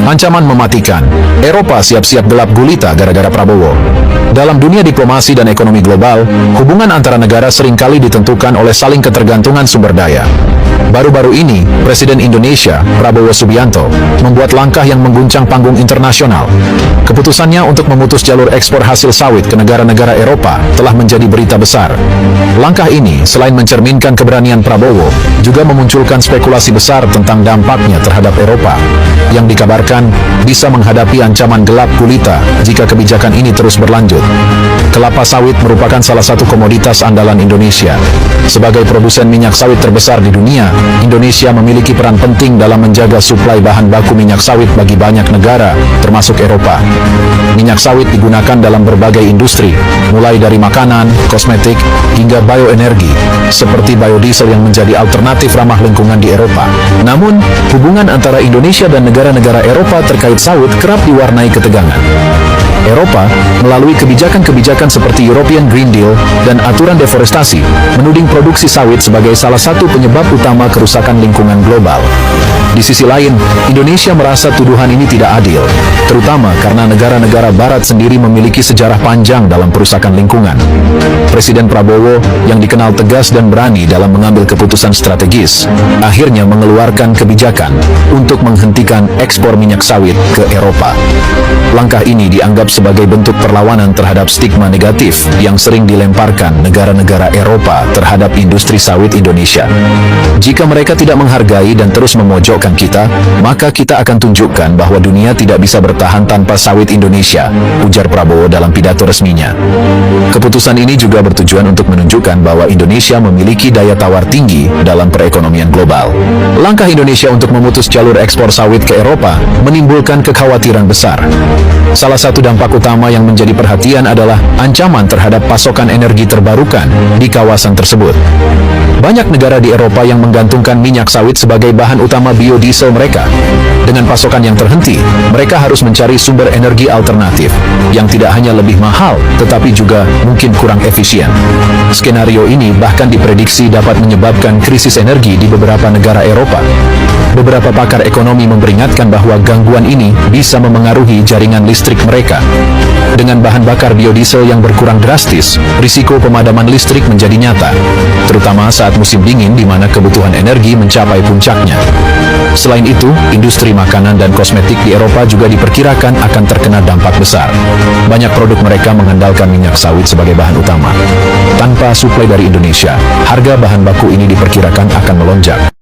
Ancaman mematikan. Eropa siap-siap gelap gulita gara-gara Prabowo. Dalam dunia diplomasi dan ekonomi global, hubungan antara negara seringkali ditentukan oleh saling ketergantungan sumber daya. Baru-baru ini, Presiden Indonesia, Prabowo Subianto, membuat langkah yang mengguncang panggung internasional. Keputusannya untuk memutus jalur ekspor hasil sawit ke negara-negara Eropa telah menjadi berita besar. Langkah ini, selain mencerminkan keberanian Prabowo, juga memunculkan spekulasi besar tentang dampaknya terhadap Eropa, yang dikabarkan bisa menghadapi ancaman gelap gulita jika kebijakan ini terus berlanjut. Kelapa sawit merupakan salah satu komoditas andalan Indonesia. Sebagai produsen minyak sawit terbesar di dunia, Indonesia memiliki peran penting dalam menjaga suplai bahan baku minyak sawit bagi banyak negara, termasuk Eropa. Minyak sawit digunakan dalam berbagai industri, mulai dari makanan, kosmetik, hingga bioenergi, seperti biodiesel yang menjadi alternatif ramah lingkungan di Eropa. Namun, hubungan antara Indonesia dan negara-negara Eropa terkait sawit kerap diwarnai ketegangan. Eropa, melalui kebijakan-kebijakan seperti European Green Deal dan aturan deforestasi, menuding produksi sawit sebagai salah satu penyebab utama kerusakan lingkungan global. Di sisi lain, Indonesia merasa tuduhan ini tidak adil, terutama karena negara-negara barat sendiri memiliki sejarah panjang dalam perusakan lingkungan. Presiden Prabowo, yang dikenal tegas dan berani dalam mengambil keputusan strategis, akhirnya mengeluarkan kebijakan untuk menghentikan ekspor minyak sawit ke Eropa. Langkah ini dianggap sebagai bentuk perlawanan terhadap stigma negatif yang sering dilemparkan negara-negara Eropa terhadap industri sawit Indonesia. Jika mereka tidak menghargai dan terus memojokkan kita, maka kita akan tunjukkan bahwa dunia tidak bisa bertahan tanpa sawit Indonesia, ujar Prabowo dalam pidato resminya. Keputusan ini juga bertujuan untuk menunjukkan bahwa Indonesia memiliki daya tawar tinggi dalam perekonomian global. Langkah Indonesia untuk memutus jalur ekspor sawit ke Eropa menimbulkan kekhawatiran besar. Salah satu dampak utama yang menjadi perhatian adalah ancaman terhadap pasokan energi terbarukan di kawasan tersebut. Banyak negara di Eropa yang menggantungkan minyak sawit sebagai bahan utama biodiesel mereka. Dengan pasokan yang terhenti, mereka harus mencari sumber energi alternatif yang tidak hanya lebih mahal, tetapi juga mungkin kurang efisien. Skenario ini bahkan diprediksi dapat menyebabkan krisis energi di beberapa negara Eropa. Beberapa pakar ekonomi memperingatkan bahwa gangguan ini bisa memengaruhi jaringan listrik mereka. Dengan bahan bakar biodiesel yang berkurang drastis, risiko pemadaman listrik menjadi nyata, terutama saat musim dingin di mana kebutuhan energi mencapai puncaknya. Selain itu, industri makanan dan kosmetik di Eropa juga diperkirakan akan terkena dampak besar. Banyak produk mereka mengandalkan minyak sawit sebagai bahan utama. Tanpa suplai dari Indonesia, harga bahan baku ini diperkirakan akan melonjak.